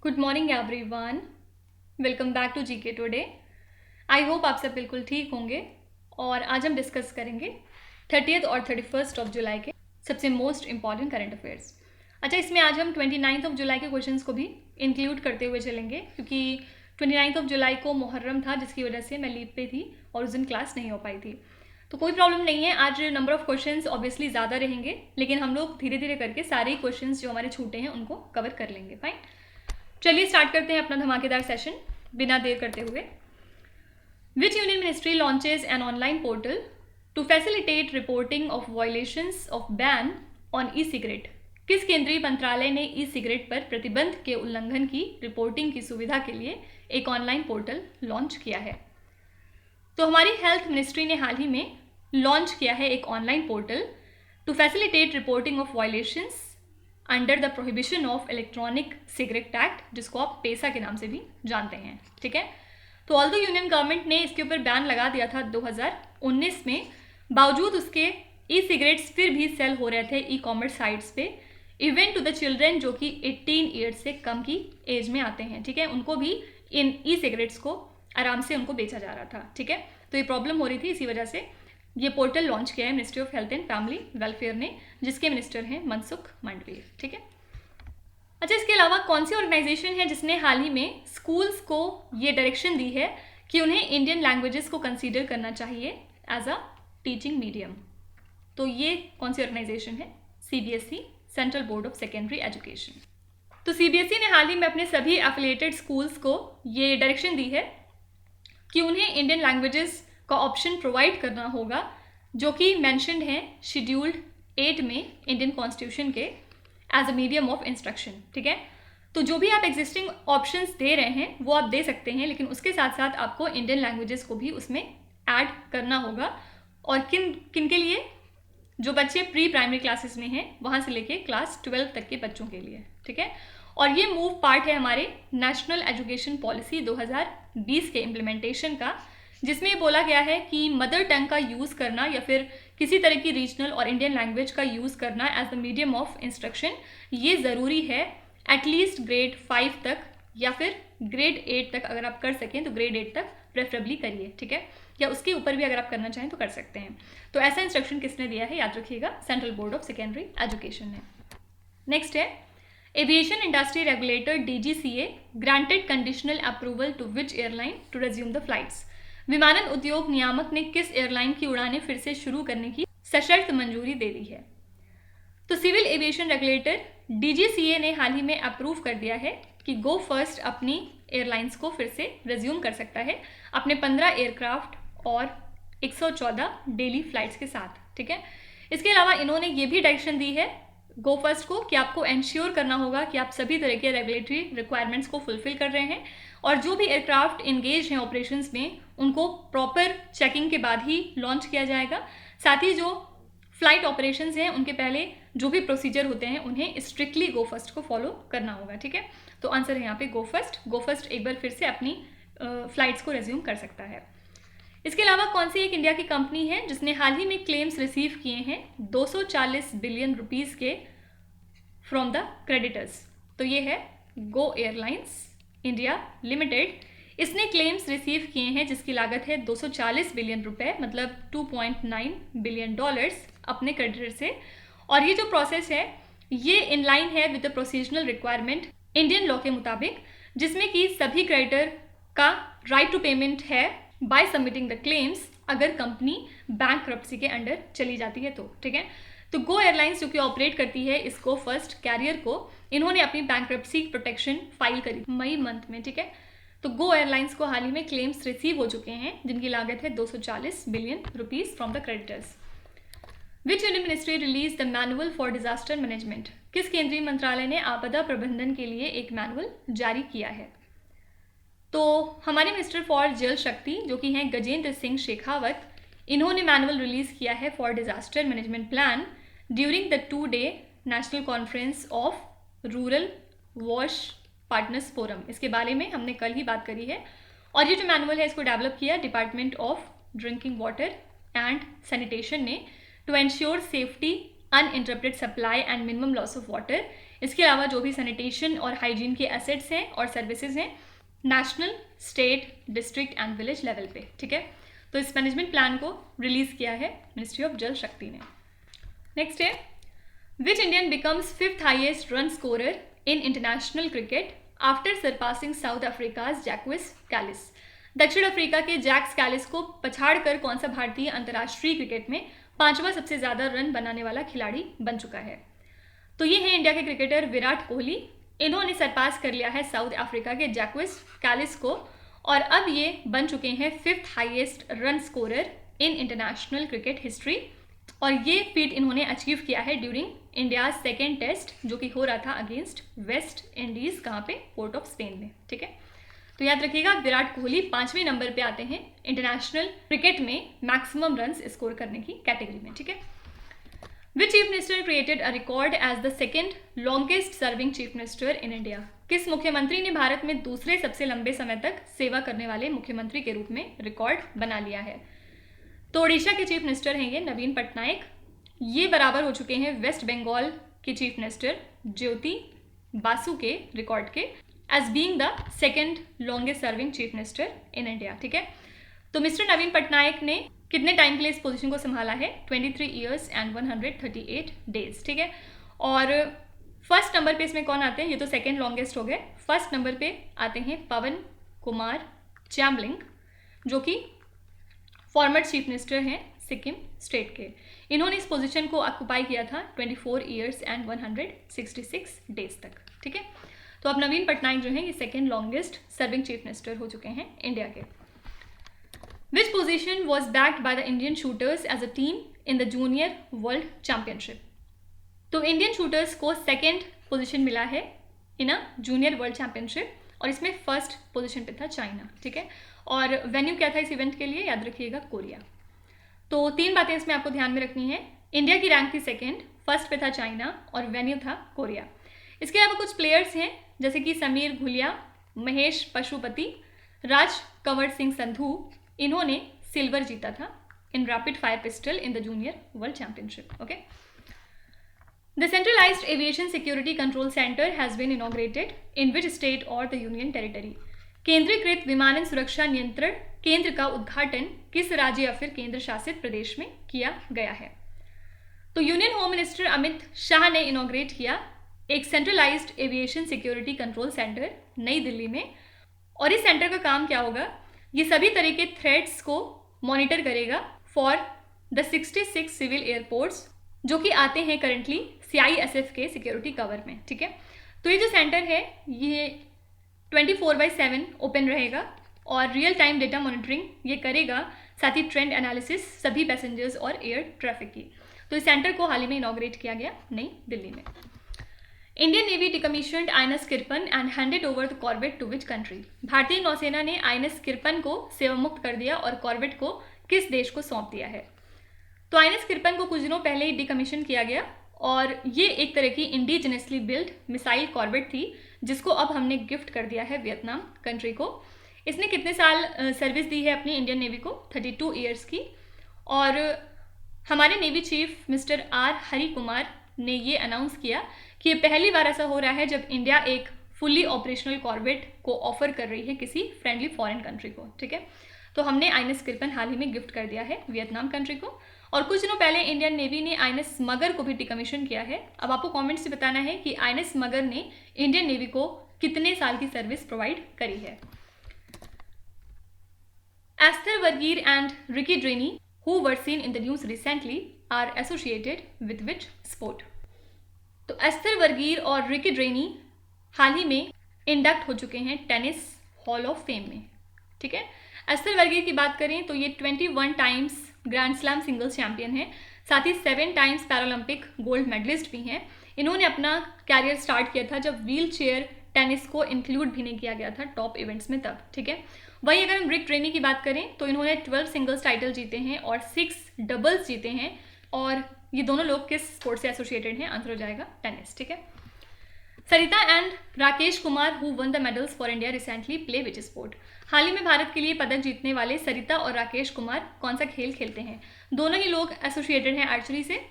Good morning everyone, welcome back to GK today. I hope आप सब बिल्कुल ठीक होंगे और आज हम डिस्कस करेंगे 30th और 31st ऑफ जुलाई के सबसे मोस्ट इंपॉर्टेंट करंट अफेयर्स। अच्छा, इसमें आज हम 29 ऑफ जुलाई के क्वेश्चंस को भी इंक्लूड करते हुए चलेंगे क्योंकि 29 ऑफ जुलाई को मुहर्रम था, जिसकी वजह से मैं लीव पे थी और उस दिन क्लास नहीं हो पाई थी। तो कोई प्रॉब्लम नहीं है, आज नंबर ऑफ क्वेश्चंस ऑब्वियसली ज़्यादा रहेंगे, लेकिन हम लोग धीरे धीरे करके सारे ही क्वेश्चंस जो हमारे छूटे हैं उनको कवर कर लेंगे। फाइन, चलिए स्टार्ट करते हैं अपना धमाकेदार सेशन बिना देर करते हुए। Which union ministry launches an online portal to facilitate reporting of violations of ban on e cigarette? किस केंद्रीय मंत्रालय ने ई सिगरेट पर प्रतिबंध के उल्लंघन की रिपोर्टिंग की सुविधा के लिए एक ऑनलाइन पोर्टल लॉन्च किया है? तो हमारी हेल्थ मिनिस्ट्री ने हाल ही में लॉन्च किया है एक online portal to facilitate reporting of violations under the prohibition of electronic cigarette act, जिसको आप पेसा के नाम से भी जानते हैं। ठीक है, तो ऑल्दो यूनियन गवर्नमेंट ने इसके ऊपर बैन लगा दिया था 2019 में, बावजूद उसके ई सिगरेट्स फिर भी सेल हो रहे थे ई कॉमर्स साइट्स पे, इवन टू द चिल्ड्रेन जो कि 18 ईयर्स से कम की एज में आते हैं। ठीक है, उनको भी इन ई सिगरेट्स को आराम से उनको बेचा जा रहा था। ठीक है, तो ये प्रॉब्लम हो रही थी, इसी वजह से ये पोर्टल लॉन्च किया है ministry of health and family welfare ने, जिसके मिनिस्टर हैं मनसुख मांडविया। ठीक है, अच्छा, इसके अलावा कौन सी ऑर्गेनाइजेशन है जिसने हाल ही में स्कूल्स को ये डायरेक्शन दी है कि उन्हें इंडियन लैंग्वेजेस को कंसीडर करना चाहिए एज अ टीचिंग मीडियम? तो ये कौन सी ऑर्गेनाइजेशन है? CBSE, central board of secondary education. तो CBSE ने हाल ही में अपने सभी एफिलिएटेड स्कूल्स को ये डायरेक्शन दी है कि उन्हें इंडियन लैंग्वेजेस का ऑप्शन प्रोवाइड करना होगा, जो कि मैंशनड है शेड्यूल्ड 8 में इंडियन कॉन्स्टिट्यूशन के as a medium of instruction. ठीक है, तो जो भी आप एग्जिस्टिंग ऑप्शंस दे रहे हैं वो आप दे सकते हैं, लेकिन उसके साथ साथ आपको इंडियन लैंग्वेजेस को भी उसमें ऐड करना होगा। और किन किन के लिए? जो बच्चे प्री प्राइमरी क्लासेस में हैं वहाँ से लेके क्लास 12 तक के बच्चों के लिए। ठीक है, और ये मूव पार्ट है हमारे नेशनल एजुकेशन पॉलिसी 2020 के इम्प्लीमेंटेशन का, जिसमें ये बोला गया है कि मदर टंग का यूज़ करना या फिर किसी तरह की रीजनल और इंडियन लैंग्वेज का यूज़ करना as the medium of instruction ये ज़रूरी है एटलीस्ट ग्रेड 5 तक, या फिर ग्रेड 8 तक अगर आप कर सकें तो ग्रेड 8 तक प्रेफरेबली करिए। ठीक है, या उसके ऊपर भी अगर आप करना चाहें तो कर सकते हैं। तो ऐसा इंस्ट्रक्शन किसने दिया है? याद रखिएगा, central board of secondary education ने। नेक्स्ट है aviation industry regulator DGCA granted conditional approval to which airline to resume the flights? विमानन उद्योग नियामक ने किस एयरलाइन की उड़ानें फिर से शुरू करने की सशर्त मंजूरी दे दी है? तो सिविल एविएशन रेगुलेटर DGCA ने हाल ही में अप्रूव कर दिया है कि गो फर्स्ट अपनी एयरलाइंस को फिर से रिज्यूम कर सकता है अपने 15 एयरक्राफ्ट और 114 डेली फ्लाइट्स के साथ। ठीक है, इसके अलावा इन्होंने ये भी डायरेक्शन दी है गो फर्स्ट को कि आपको एंश्योर करना होगा कि आप सभी तरह के रेगुलेटरी रिक्वायरमेंट्स को फुलफिल कर रहे हैं, और जो भी एयरक्राफ्ट इंगेज हैं ऑपरेशंस में उनको प्रॉपर चेकिंग के बाद ही लॉन्च किया जाएगा। साथ ही जो फ्लाइट ऑपरेशंस हैं उनके पहले जो भी प्रोसीजर होते हैं उन्हें स्ट्रिक्टली गो फर्स्ट को फॉलो करना होगा। ठीक है, तो आंसर है यहाँ पे गो फर्स्ट। गो फर्स्ट एक बार फिर से अपनी फ्लाइट्स को रिज्यूम कर सकता है। इसके अलावा कौन सी एक इंडिया की कंपनी है जिसने हाल ही में क्लेम्स रिसीव किए हैं 240 बिलियन रुपीज़ के फ्रॉम द क्रेडिटर्स? तो ये है गो एयरलाइंस इंडिया लिमिटेड। इसने क्लेम्स रिसीव किए हैं जिसकी लागत है 240 बिलियन रुपए, मतलब $2.9 बिलियन अपने क्रेडिटर से। और ये जो प्रोसेस है ये इन लाइन है with the procedural requirement Indian law के मुताबिक, जिसमें कि सभी क्रेडिटर का राइट टू पेमेंट है बाय सबमिटिंग द क्लेम्स अगर कंपनी बैंकरप्सी के अंडर चली जाती है तो। ठीक है, तो गो एयरलाइंस जो कि ऑपरेट करती है इस गो फर्स्ट कैरियर को, इन्होंने अपनी बैंकरप्सी प्रोटेक्शन फाइल करी मई मंथ में। ठीक है, तो गो एयरलाइंस को हाल ही में क्लेम्स रिसीव हो चुके हैं जिनकी लागत है 240 billion rupees from the creditors. Which union ministry release the manual for disaster management? किस केंद्रीय मंत्रालय ने आपदा प्रबंधन के लिए एक मैनुअल जारी किया है? तो हमारे मिनिस्टर फॉर जल शक्ति जो कि हैं गजेंद्र सिंह शेखावत, इन्होंने मैनुअल रिलीज किया है for disaster management plan during the 2-day national conference of rural wash partners forum. इसके बारे में हमने कल ही बात करी है। और ये जो मैनुअल है इसको डेवलप किया department of drinking water and sanitation ने to ensure safety, uninterrupted supply and minimum loss of water इसके अलावा जो भी सैनिटेशन और हाइजीन के एसेट्स हैं और सर्विसेज हैं national, state, district and village level पे, ठीक है। तो इस मैनेजमेंट प्लान को रिलीज किया है मिनिस्ट्री ऑफ जल शक्ति ने। नेक्स्ट है, which Indian becomes 5th highest run scorer in international cricket after surpassing South Africa's Jacques Kallis. दक्षिण अफ्रीका के जैक्स कैलिस को पछाड़कर कौन सा भारतीय अंतर्राष्ट्रीय क्रिकेट में 5वां सबसे ज्यादा रन बनाने वाला खिलाड़ी बन चुका है। तो ये है इंडिया के क्रिकेटर विराट कोहली। इन्होंने सरपास कर लिया है साउथ अफ्रीका के जैक्विस कैलिस को और अब ये बन चुके हैं 5th highest run scorer in international cricket history. और ये फीट इन्होंने अचीव किया है ड्यूरिंग इंडिया सेकेंड टेस्ट जो कि हो रहा था अगेंस्ट वेस्ट इंडीज, कहाँ पे, पोर्ट ऑफ स्पेन में, ठीक है। तो याद रखिएगा विराट कोहली 5वें नंबर पे आते हैं इंटरनेशनल क्रिकेट में मैक्सिमम रन स्कोर करने की कैटेगरी में, ठीक है। Which chief minister created a record as the second longest serving chief minister in India. किस मुख्यमंत्री ने भारत में दूसरे सबसे लंबे समय तक सेवा करने वाले मुख्यमंत्री के रूप में रिकॉर्ड बना लिया है। तो ओडिशा के चीफ मिनिस्टर हैं ये नवीन पटनायक। ये बराबर हो चुके हैं वेस्ट बंगाल के चीफ मिनिस्टर ज्योति बासु के रिकॉर्ड के as being the second longest serving chief minister in India, ठीक है। तो मिस्टर नवीन पटनायक ने कितने टाइम के लिए इस पोजीशन को संभाला है? 23 ईयर्स एंड 138 डेज, ठीक है। और फर्स्ट नंबर पे इसमें कौन आते हैं? ये तो सेकेंड लॉन्गेस्ट हो गए। फर्स्ट नंबर पे आते हैं पवन कुमार चामलिंग जो कि फॉर्मर चीफ मिनिस्टर हैं सिक्किम स्टेट के। इन्होंने इस पोजीशन को ऑक्यूपाई किया था 24 ईयर्स एंड 166 डेज तक, ठीक है। तो अब नवीन पटनायक जो हैं ये second longest serving chief minister हो चुके हैं इंडिया के। Which position was bagged by the Indian shooters as a team in the junior world championship. तो इंडियन शूटर्स को सेकेंड पोजीशन मिला है in a junior world championship और इसमें फर्स्ट पोजीशन पे था चाइना, ठीक है। और वेन्यू क्या था इस इवेंट के लिए? याद रखिएगा, कोरिया। तो 3 बातें इसमें आपको ध्यान में रखनी है। इंडिया की रैंक थी सेकेंड, फर्स्ट पे था चाइना और वेन्यू था कोरिया। इसके अलावा कुछ प्लेयर्स हैं जैसे कि समीर घुलिया, महेश पशुपति, राज कंवर सिंह संधू, इन्होंने सिल्वर जीता था in rapid fire pistol in the junior world championship, okay. The Centralized Aviation Security Control Center has been inaugurated in which state or the Union Territory? केंद्रीकृत विमानन सुरक्षा नियंत्रण केंद्र का उद्घाटन किस राज्य या फिर केंद्र शासित प्रदेश में किया गया है? तो union home minister Amit Shah ने इनॉग्रेट किया एक centralised aviation security control centre नई दिल्ली में। और इस सेंटर का काम क्या होगा? ये सभी तरह के थ्रेट्स को मॉनिटर करेगा फॉर द 66 सिविल एयरपोर्ट्स जो कि आते हैं करंटली CISF के सिक्योरिटी कवर में, ठीक है। तो ये जो सेंटर है ये 24/7 ओपन रहेगा और रियल टाइम डेटा मॉनिटरिंग ये करेगा, साथ ही ट्रेंड एनालिसिस सभी पैसेंजर्स और एयर ट्रैफिक की। तो इस सेंटर को हाल ही में इनॉग्रेट किया गया नई दिल्ली में। Indian navy decommissioned INS Kirpan and handed over the corvette to which country? भारतीय नौसेना ने INS किरपन को सेवामुक्त कर दिया और कॉर्वेट को किस देश को सौंप दिया है? तो INS किरपन को कुछ दिनों पहले ही डिकमीशन किया गया और ये एक तरह की इंडिजिनसली बिल्ड मिसाइल कॉर्वेट थी जिसको अब हमने गिफ्ट कर दिया है वियतनाम कंट्री को। इसने कितने साल सर्विस दी है अपनी इंडियन नेवी को? 32 ईयर्स की। और हमारे navy chief mister R Hari Kumar ने ये अनाउंस किया कि ये पहली बार ऐसा हो रहा है जब इंडिया एक फुल्ली ऑपरेशनल कॉर्वेट को ऑफर कर रही है किसी फ्रेंडली फॉरेन कंट्री को, ठीक है। तो हमने INS किरपन हाल ही में गिफ्ट कर दिया है वियतनाम कंट्री को। और कुछ दिनों पहले इंडियन नेवी ने INS मगर को भी डिकमीशन किया है। अब आपको कमेंट से बताना है कि INS मगर ने इंडियन नेवी को कितने साल की सर्विस प्रोवाइड करी है। Esther Vergeer and Ricky Dreany who were seen in the news recently are associated with which sport? तो एस्थर वर्गीर और रिकी ड्रेनी हाल ही में इंडक्ट हो चुके हैं टेनिस हॉल ऑफ फेम में, ठीक है। एस्थर वर्गीर की बात करें तो ये 21 times grand slam singles champion है, साथ ही 7 टाइम्स पैरालंपिक गोल्ड मेडलिस्ट भी हैं। इन्होंने अपना कैरियर स्टार्ट किया था जब व्हील चेयर टेनिस को इंक्लूड भी नहीं किया गया था टॉप इवेंट्स में तब, ठीक है। वहीं अगर हम रिक ड्रेनी की बात करें तो इन्होंने 12 सिंगल्स टाइटल जीते हैं और 6 डबल्स जीते हैं और ये दोनों लोग किस स्पोर्ट से एसोसिएटेड हैं? आंसर हो जाएगा टेनिस, ठीक है। Sarita and Rakesh Kumar who won the medals for India recently play which sport? हाल ही में भारत के लिए पदक जीतने वाले सरिता और राकेश कुमार कौन सा खेल खेलते हैं? दोनों ही लोग एसोसिएटेड हैं आर्चरी से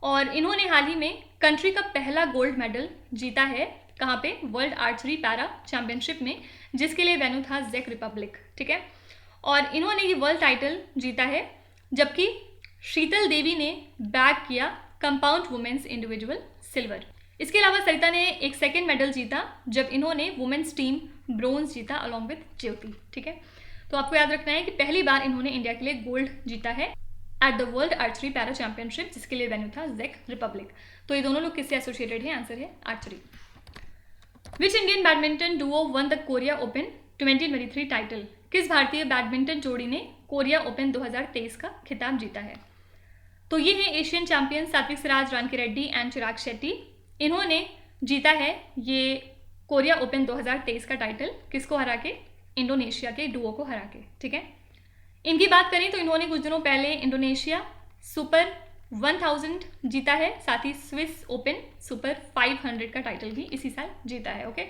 और इन्होंने हाल ही में कंट्री का पहला गोल्ड मेडल जीता है, कहाँ पे, वर्ल्ड आर्चरी पैरा चैंपियनशिप में, जिसके लिए वेन्यू था ज़ेक रिपब्लिक, ठीक है। और इन्होंने ये वर्ल्ड टाइटल जीता है, जबकि शीतल देवी ने बैग किया कंपाउंड वुमेन्स इंडिविजुअल सिल्वर। इसके अलावा सरिता ने एक सेकेंड मेडल जीता जब इन्होंने वुमेन्स टीम ब्रोंज जीता अलॉन्ग विद ज्योति, ठीक है। तो आपको याद रखना है कि पहली बार इन्होंने इंडिया के लिए गोल्ड जीता है at the world archery para championship, जिसके लिए वेन्यू था ज़ेक रिपब्लिक। तो ये दोनों लोग किससे एसोसिएटेड है? आंसर है archery. Which Indian badminton Duo one the Korea open 2023 title? किस भारतीय बैडमिंटन जोड़ी ने कोरिया ओपन 2023 का खिताब जीता है? तो ये है एशियन चैंपियन सात्विक सिराज, रानकी रेड्डी एंड चिराग शेट्टी। इन्होंने जीता है ये कोरिया ओपन 2023 का टाइटल, किसको हरा के? इंडोनेशिया के डुओ को हरा के, ठीक है। इनकी बात करें तो इन्होंने कुछ दिनों पहले इंडोनेशिया सुपर 1000 जीता है, साथ ही स्विस ओपन सुपर 500 का टाइटल भी इसी साल जीता है, ओके।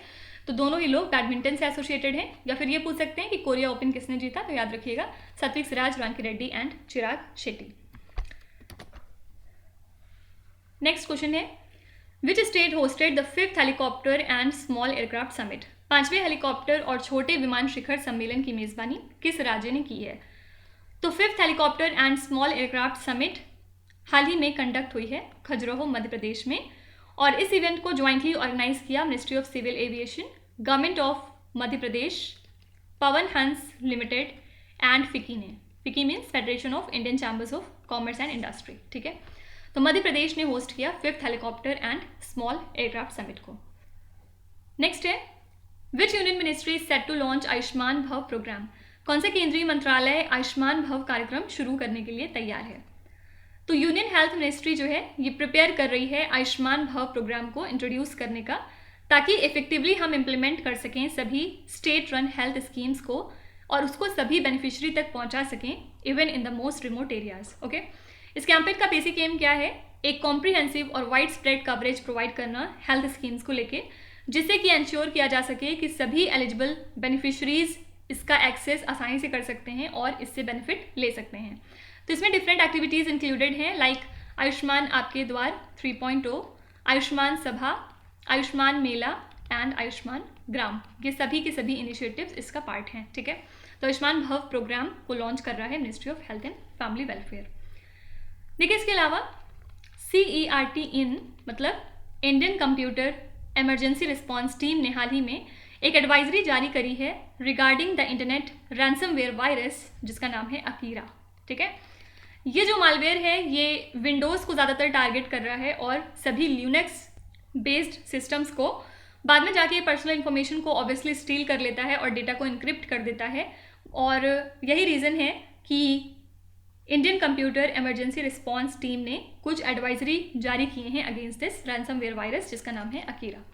तो दोनों ही लोग बैडमिंटन से एसोसिएटेड हैं। या फिर ये पूछ सकते हैं कि कोरिया ओपन किसने जीता, तो याद रखिएगा Satwik Siraj, Rankireddy and Chirag Shetty. Next question है, which state hosted the 5th helicopter and small aircraft summit? 5वें हेलीकॉप्टर और छोटे विमान शिखर सम्मेलन की मेजबानी किस राज्य ने की है? तो 5th helicopter and small aircraft summit हाल ही में कंडक्ट हुई है खजुराहो मध्य प्रदेश में, और इस इवेंट को ज्वाइंटली ऑर्गेनाइज किया ministry of civil aviation, government of Madhya Pradesh, Pawan Hans limited and FICCI ने। FICCI means federation of Indian chambers of commerce and industry, ठीक है। तो मध्य प्रदेश ने होस्ट किया 5th helicopter and small aircraft summit को। नेक्स्ट है, which union ministry is set to launch Ayushman Bhav programme? कौन सा केंद्रीय मंत्रालय आयुष्मान भव कार्यक्रम शुरू करने के लिए तैयार है? तो यूनियन हेल्थ मिनिस्ट्री जो है ये प्रिपेयर कर रही है आयुष्मान भव प्रोग्राम को इंट्रोड्यूस करने का, ताकि इफेक्टिवली हम इम्प्लीमेंट कर सकें सभी स्टेट रन हेल्थ स्कीम्स को और उसको सभी बेनिफिशियरी तक पहुंचा सकें, even in the most remote areas, okay. इस कैंपेन का बेसिक एम क्या है? एक कॉम्प्रिहेंसिव और वाइड स्प्रेड कवरेज प्रोवाइड करना हेल्थ स्कीम्स को लेके, जिससे कि इंश्योर किया जा सके कि सभी एलिजिबल बेनिफिशरीज इसका एक्सेस आसानी से कर सकते हैं और इससे बेनिफिट ले सकते हैं। तो इसमें डिफरेंट एक्टिविटीज़ इंक्लूडेड हैं, लाइक आयुष्मान आपके द्वार 3.0, आयुष्मान सभा, आयुष्मान मेला एंड आयुष्मान ग्राम। ये सभी के सभी इनिशिएटिव्स इसका पार्ट हैं, ठीक है। तो आयुष्मान भव प्रोग्राम को लॉन्च कर रहा है ministry of health and family welfare. देखिए, इसके अलावा CERT इन मतलब Indian computer emergency response team ने हाल ही में एक एडवाइजरी जारी करी है regarding the internet ransomware virus, जिसका नाम है अकीरा, ठीक है। ये जो मालवेयर है ये विंडोज़ को ज़्यादातर टारगेट कर रहा है और सभी लिनक्स बेस्ड सिस्टम्स को बाद में जाके पर्सनल इन्फॉर्मेशन को ऑब्वियसली स्टील कर लेता है और डेटा को इनक्रिप्ट कर देता है। और यही रीज़न है कि Indian computer emergency response team ने कुछ एडवाइजरी जारी किए हैं अगेंस्ट दिस रैंसमवेयर वायरस, जिसका नाम है Akira.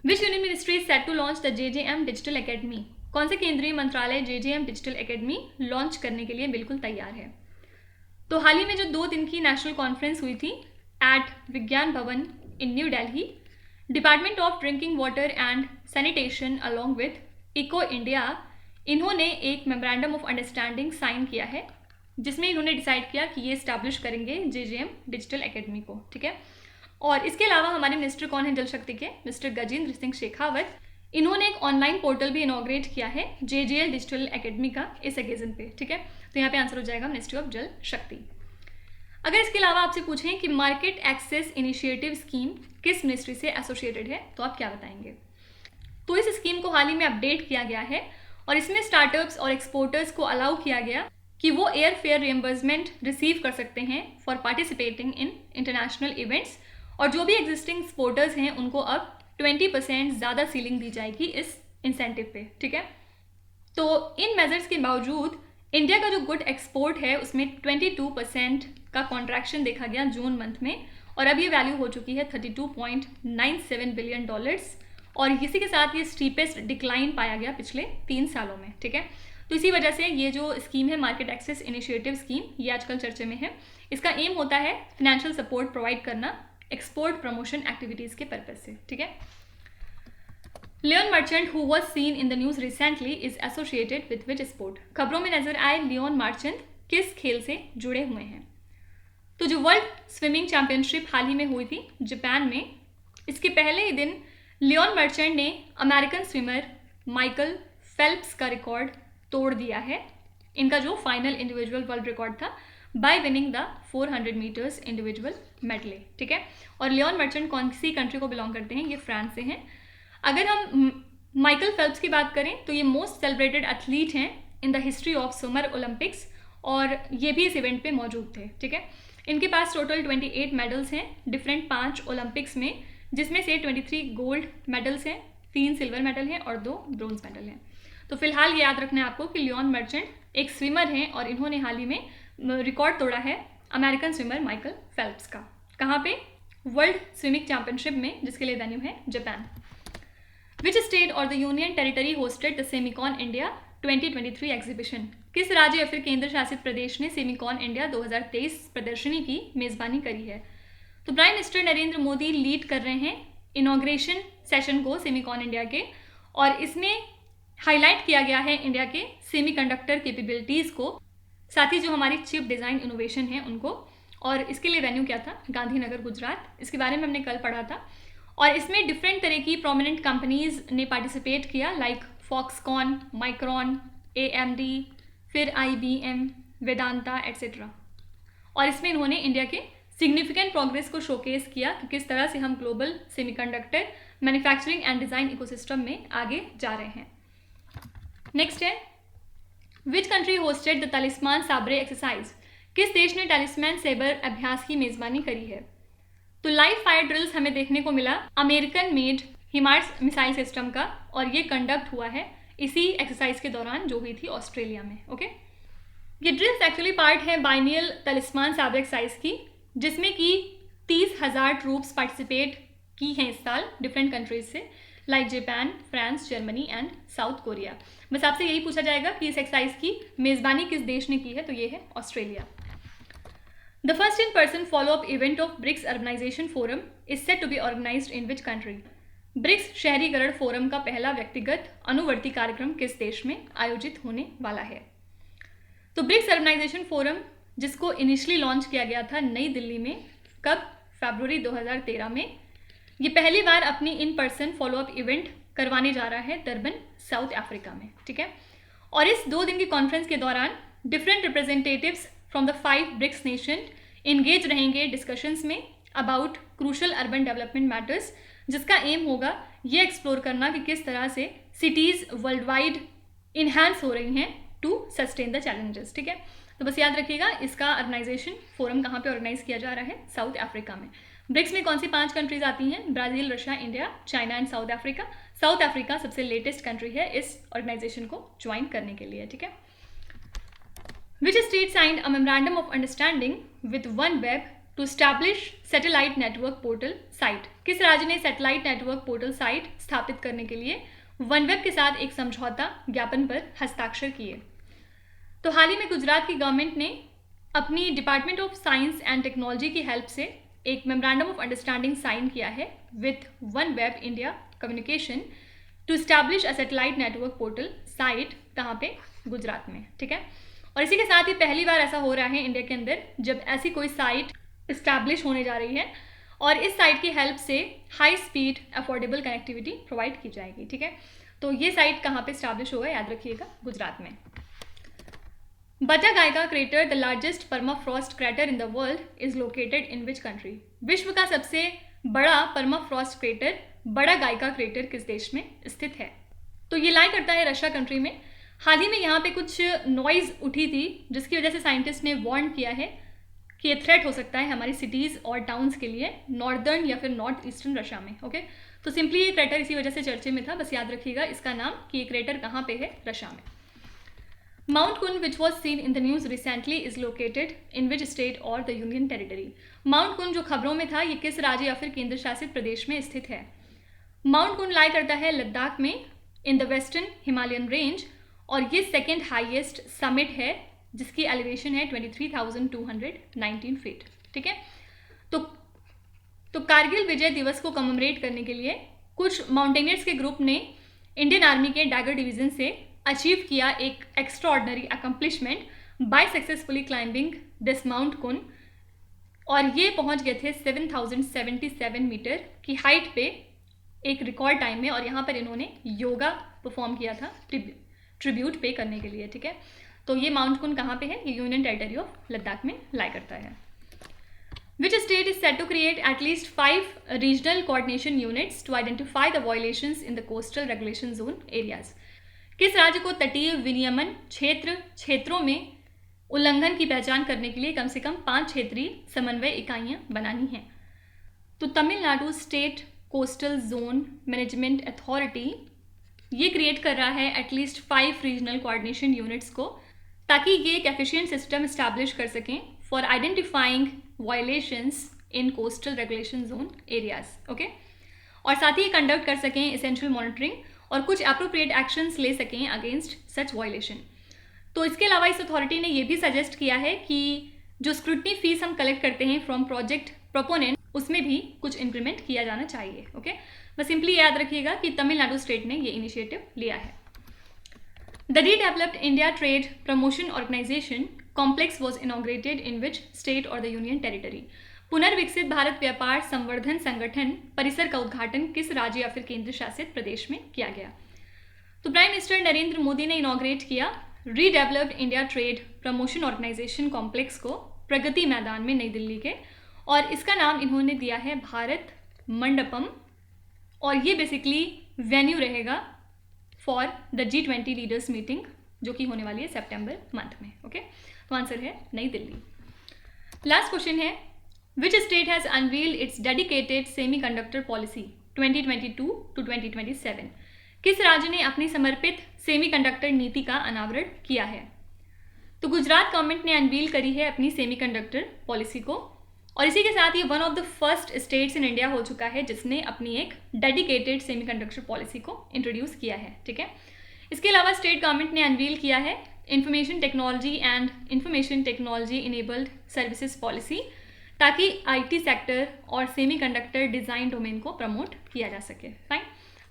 Which union ministry is set to launch the JJM digital academy? कौन से केंद्रीय मंत्रालय JJM डिजिटल एकेडमी लॉन्च करने के लिए बिल्कुल तैयार है? तो हाल ही में जो 2 दिन की नेशनल कॉन्फ्रेंस हुई थी at Vigyan Bhawan in New Delhi, department of drinking water and sanitation along with Echo India, इन्होंने एक मेमोरेंडम ऑफ अंडरस्टैंडिंग साइन किया है, जिसमें इन्होंने डिसाइड किया कि ये इस्टेब्लिश करेंगे JJM डिजिटल एकेडमी को, ठीक है। और इसके अलावा हमारे मिनिस्टर कौन है जल शक्ति के? मिस्टर गजेंद्र सिंह शेखावत। इन्होंने एक ऑनलाइन पोर्टल भी इनॉग्रेट किया है JJL डिजिटल एकेडमी का इस ओकेजन पे, ठीक है। तो यहाँ पे आंसर हो जाएगा मिनिस्ट्री ऑफ जल शक्ति। अगर इसके अलावा आपसे पूछें कि मार्केट एक्सेस इनिशिएटिव स्कीम किस मिनिस्ट्री से एसोसिएटेड है, तो आप क्या बताएंगे? तो इस स्कीम को हाल ही में अपडेट किया गया है और इसमें स्टार्टअप्स और एक्सपोर्टर्स को अलाउ किया गया कि वो एयर फेयर रिएम्बर्समेंट रिसीव कर सकते हैं for participating in international events, और जो भी एग्जिस्टिंग एक्सपोर्टर्स हैं उनको अब 20% ज़्यादा सीलिंग दी जाएगी इस इंसेंटिव पे, ठीक है। तो इन मेजर्स के बावजूद इंडिया का जो गुड एक्सपोर्ट है उसमें 22% का कॉन्ट्रैक्शन देखा गया जून मंथ में, और अब ये वैल्यू हो चुकी है $32.97 बिलियन, और इसी के साथ ये स्टीपेस्ट डिक्लाइन पाया गया पिछले 3 सालों में, ठीक है। तो इसी वजह से ये जो स्कीम है मार्केट एक्सेस इनिशिएटिव स्कीम, ये आजकल चर्चे में है। इसका एम होता है फाइनेंशियल सपोर्ट प्रोवाइड करना एक्सपोर्ट प्रमोशन एक्टिविटीज़ के पर्पज से, ठीक है। Leon Merchant who was seen in the news recently is associated with which sport? खबरों में नजर आए लियोन मर्चेंट किस खेल से जुड़े हुए हैं? तो जो वर्ल्ड स्विमिंग चैंपियनशिप हाल ही में हुई थी जापान में, इसके पहले ही दिन लियोन मर्चेंट ने अमेरिकन स्विमर माइकल फेल्प्स का रिकॉर्ड तोड़ दिया है, इनका जो फाइनल इंडिविजुअल वर्ल्ड रिकॉर्ड था, by winning the 400 meters individual medley. ठीक है, और लियोन मर्चेंट कौन सी कंट्री को बिलोंग करते हैं? ये फ्रांस से हैं। अगर हम माइकल फेल्प्स की बात करें तो ये मोस्ट सेलिब्रेटेड एथलीट हैं in the history of summer Olympics, और ये भी इस इवेंट पे मौजूद थे। ठीक है, इनके पास टोटल 28 मेडल्स हैं डिफरेंट 5 ओलंपिक्स में, जिसमें से 23 गोल्ड मेडल्स हैं, 3 सिल्वर मेडल हैं और 2 ब्रोंज मेडल हैं। तो फिलहाल ये याद रखना है आपको कि लियोन मर्चेंट एक स्विमर हैं और इन्होंने हाल ही में रिकॉर्ड तोड़ा है अमेरिकन स्विमर माइकल फेल्प्स का। कहाँ पे? वर्ल्ड स्विमिंग चैंपियनशिप में, जिसके लिए वेन्यू है जापान। विच स्टेट और the union territory hosted the Semicon India 2023 exhibition? किस राज्य या फिर केंद्र शासित प्रदेश ने सेमिकॉन इंडिया 2023 प्रदर्शनी की मेजबानी करी है? तो prime minister Narendra Modi lead कर रहे हैं इनॉग्रेशन सेशन को सेमिकॉन इंडिया के, और इसमें हाईलाइट किया गया है इंडिया के सेमीकंडक्टर कैपेबिलिटीज़ को, साथ ही जो हमारी चिप डिज़ाइन इनोवेशन है उनको। और इसके लिए वेन्यू क्या था? गांधीनगर, गुजरात। इसके बारे में हमने कल पढ़ा था। और इसमें डिफरेंट तरह की प्रोमिनेंट कंपनीज ने पार्टिसिपेट किया, लाइक फॉक्सकॉन, माइक्रॉन, AMD, फिर IBM, वेदांता एट्सेट्रा। और इसमें इन्होंने इंडिया के सिग्निफिकेंट प्रोग्रेस को शोकेस किया कि किस तरह से हम global semiconductor manufacturing and design ecosystem में आगे जा रहे हैं। नेक्स्ट है, which country hosted the Talisman Sabre exercise? किस देश ने तालिस्मान सेबर अभ्यास की मेजबानी करी है? तो लाइव फायर ड्रिल्स हमें देखने को मिला American made HIMARS missile system का, और ये कंडक्ट हुआ है इसी एक्सरसाइज के दौरान जो हुई थी ऑस्ट्रेलिया में। ओके, ये ड्रिल्स एक्चुअली पार्ट है बाइनियल तालिस्मान साबर एक्सरसाइज की, जिसमें कि 30,000 ट्रूप्स पार्टिसिपेट की हैं इस साल डिफरेंट कंट्रीज से, like Japan, France, Germany and south Korea. बस आपसे यही पूछा जाएगा कि इस एक्सरसाइज की मेजबानी किस देश ने की है, तो ये है Australia. The first in person follow up event of BRICS urbanization forum is set to be organized in which country? BRICS शहरीकरण फोरम का पहला व्यक्तिगत अनुवर्ती कार्यक्रम किस देश में आयोजित होने वाला है? तो ब्रिक्स अर्बनाइजेशन फोरम, जिसको इनिशियली लॉन्च किया गया था नई दिल्ली में, कब? फरवरी 2013 में। ये पहली बार अपनी इन पर्सन फॉलोअप इवेंट करवाने जा रहा है डरबन, साउथ अफ्रीका में। ठीक है, और इस 2 दिन की कॉन्फ्रेंस के दौरान different representatives from the 5 BRICS nation engage रहेंगे डिस्कशंस में about crucial urban development matters, जिसका एम होगा ये एक्सप्लोर करना कि किस तरह से सिटीज़ वर्ल्ड वाइड इन्हांस हो रही हैं टू सस्टेन द चैलेंजेस। ठीक है, तो बस याद रखिएगा इसका ऑर्गेनाइजेशन फोरम कहाँ पे ऑर्गेनाइज किया जा रहा है? साउथ अफ्रीका में। ब्रिक्स में कौन सी 5 कंट्रीज आती हैं? Brazil, Russia, India, China and south Africa. South Africa सबसे लेटेस्ट कंट्री है इस ऑर्गेनाइजेशन को ज्वाइन करने के लिए। ठीक है, which state signed a memorandum of understanding with OneWeb to establish satellite network portal site? किस राज्य ने सैटेलाइट नेटवर्क पोर्टल साइट स्थापित करने के लिए OneWeb के साथ एक समझौता ज्ञापन पर हस्ताक्षर किए? तो हाल ही में गुजरात की गवर्नमेंट ने अपनी department of science and technology की हेल्प से एक मेमोरेंडम ऑफ अंडरस्टैंडिंग साइन किया है with OneWeb India communication to establish a satellite network portal site. कहाँ पे? गुजरात में। ठीक है, और इसी के साथ ही पहली बार ऐसा हो रहा है इंडिया के अंदर जब ऐसी कोई साइट इस्टेब्लिश होने जा रही है, और इस साइट की हेल्प से high speed affordable connectivity provide की जाएगी। ठीक है, तो ये साइट कहाँ पे इस्टेब्लिश होगा? याद रखिएगा, गुजरात में। Batagaika crater, the largest permafrost crater in the world, is located in which country? विश्व का सबसे बड़ा परमाफ्रॉस्ट क्रेटर बड़ा गायका क्रेटर किस देश में स्थित है? तो ये लाई करता है रशिया कंट्री में। हाल ही में यहाँ पे कुछ नॉइज़ उठी थी जिसकी वजह से साइंटिस्ट ने वार्न किया है कि ये थ्रेट हो सकता है हमारी सिटीज़ और टाउन्स के लिए नॉर्दर्न या फिर नॉर्थ ईस्टर्न रशिया में। ओके, तो सिंपली ये क्रेटर इसी वजह से चर्चे में था, बस याद रखिएगा इसका नाम कि ये क्रेटर कहाँ पे है? रशिया में। Mount Kun, which was seen in the news recently, is located in which state or the union territory? Mount Kun जो खबरों में था, ये किस राज्य या फिर केंद्र शासित प्रदेश में स्थित है? Mount Kun लाई करता है लद्दाख में in the western Himalayan range, और ये सेकेंड हाईएस्ट समिट है जिसकी एलिवेशन है 23,219 फीट। ठीक है, तो कारगिल विजय दिवस को कमेमोरेट करने के लिए कुछ माउंटेनियर्स के ग्रुप ने इंडियन आर्मी के डैगर डिवीजन से अचीव किया एक extraordinary accomplishment by successfully climbing this mount Kun और ये पहुंच गए थे 7077 मीटर की हाइट पे एक रिकॉर्ड टाइम में, और यहाँ पर इन्होंने योगा परफॉर्म किया था ट्रिब्यूट पे करने के लिए, ठीक है। तो ये माउंट कुन कहाँ पे है? ये यूनियन टेरिटरी ऑफ लद्दाख में लाई करता है। Which state is set to create at least 5 regional coordination units to identify the violations in the coastal regulation zone areas? किस राज्य को तटीय विनियमन क्षेत्रों में उल्लंघन की पहचान करने के लिए कम से कम 5 क्षेत्रीय समन्वय इकाइयां बनानी हैं? तो Tamil Nadu state coastal zone management authority ये क्रिएट कर रहा है एटलीस्ट 5 रीजनल कोऑर्डिनेशन यूनिट्स को, ताकि ये एक एफिशिएंट सिस्टम इस्टेब्लिश कर सकें for identifying violations in coastal regulation zone areas, okay. और साथ ही कंडक्ट कर सकें एसेंशियल मॉनिटरिंग और कुछ अप्रोप्रिएट एक्शंस ले सकें अगेंस्ट सच वायलेशन। तो इसके अलावा इस अथॉरिटी ने ये भी सजेस्ट किया है कि जो स्क्रूटनी फीस हम कलेक्ट करते हैं फ्रॉम प्रोजेक्ट प्रोपोनेंट, उसमें भी कुछ इंप्लीमेंट किया जाना चाहिए, ओके। बस सिंपली याद रखिएगा कि तमिलनाडु स्टेट ने ये इनिशिएटिव लिया है। The redeveloped India trade promotion organization complex was inaugurated in which state और द यूनियन टेरिटरी? पुनर्विकसित भारत व्यापार संवर्धन संगठन परिसर का उद्घाटन किस राज्य या फिर केंद्र शासित प्रदेश में किया गया? तो प्राइम मिनिस्टर नरेंद्र मोदी ने इनॉग्रेट किया redeveloped India trade promotion organization complex को प्रगति मैदान में नई दिल्ली के, और इसका नाम इन्होंने दिया है भारत मंडपम, और ये बेसिकली वेन्यू रहेगा for the G20 leaders meeting जो कि होने वाली है सितंबर मंथ में, ओके। तो आंसर है नई दिल्ली। लास्ट क्वेश्चन है which state has unveiled its dedicated semiconductor policy 2022 to 2027? किस राज्य ने अपनी समर्पित सेमीकंडक्टर नीति का अनावरण किया है? तो गुजरात गवर्नमेंट ने अनवील करी है अपनी सेमीकंडक्टर पॉलिसी को, और इसी के साथ ये one of the first states in India हो चुका है जिसने अपनी एक डेडिकेटेड सेमीकंडक्टर पॉलिसी को इंट्रोड्यूस किया है, ठीक है। इसके अलावा स्टेट गवर्नमेंट ने अनवील किया है information technology and information technology enabled services policy, ताकि IT सेक्टर और सेमीकंडक्टर डिज़ाइन डोमेन को प्रमोट किया जा सके, फाइन।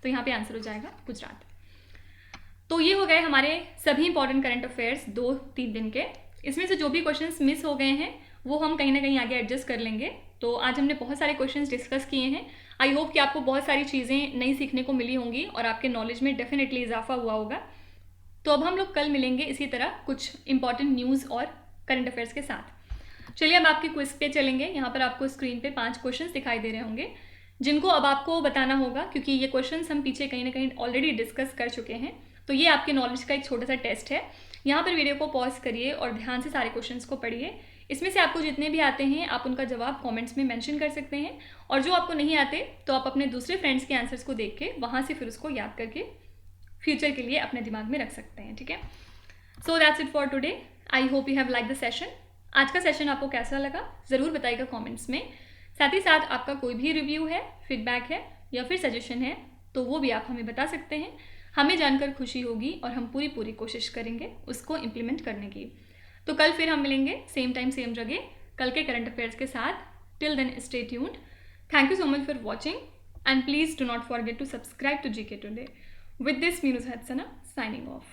तो यहाँ पे आंसर हो जाएगा गुजरात। तो ये हो गए हमारे सभी इंपॉर्टेंट करंट अफेयर्स 2-3 दिन के। इसमें से जो भी क्वेश्चंस मिस हो गए हैं वो हम कहीं ना कहीं आगे एडजस्ट कर लेंगे। तो आज हमने बहुत सारे क्वेश्चंस डिस्कस किए हैं। आई होप कि आपको बहुत सारी चीज़ें नई सीखने को मिली होंगी और आपके नॉलेज में डेफिनेटली इजाफा हुआ होगा। तो अब हम लोग कल मिलेंगे इसी तरह कुछ इंपॉर्टेंट न्यूज़ और करंट अफेयर्स के साथ। चलिए अब आपके क्विज पे चलेंगे। यहाँ पर आपको स्क्रीन पे 5 क्वेश्चंस दिखाई दे रहे होंगे जिनको अब आपको बताना होगा, क्योंकि ये क्वेश्चंस हम पीछे कहीं ना कहीं ऑलरेडी डिस्कस कर चुके हैं। तो ये आपके नॉलेज का एक छोटा सा टेस्ट है। यहाँ पर वीडियो को पॉज करिए और ध्यान से सारे क्वेश्चंस को पढ़िए। इसमें से आपको जितने भी आते हैं आप उनका जवाब कमेंट्स में मेंशन कर सकते हैं, और जो आपको नहीं आते तो आप अपने दूसरे फ्रेंड्स के आंसर्स को देख के वहाँ से फिर उसको याद करके फ्यूचर के लिए अपने दिमाग में रख सकते हैं, ठीक है। So that's it for today. I hope you have like the session. आज का सेशन आपको कैसा लगा ज़रूर बताइएगा कमेंट्स में। साथ ही साथ आपका कोई भी रिव्यू है, फीडबैक है या फिर सजेशन है तो वो भी आप हमें बता सकते हैं। हमें जानकर खुशी होगी और हम पूरी कोशिश करेंगे उसको इम्प्लीमेंट करने की। तो कल फिर हम मिलेंगे सेम टाइम सेम जगह कल के करंट अफेयर्स के साथ। Till then stay tuned. Thank you so much for watching and please do not forget to subscribe to GK Today. With this, Meenuz Hadsana signing off.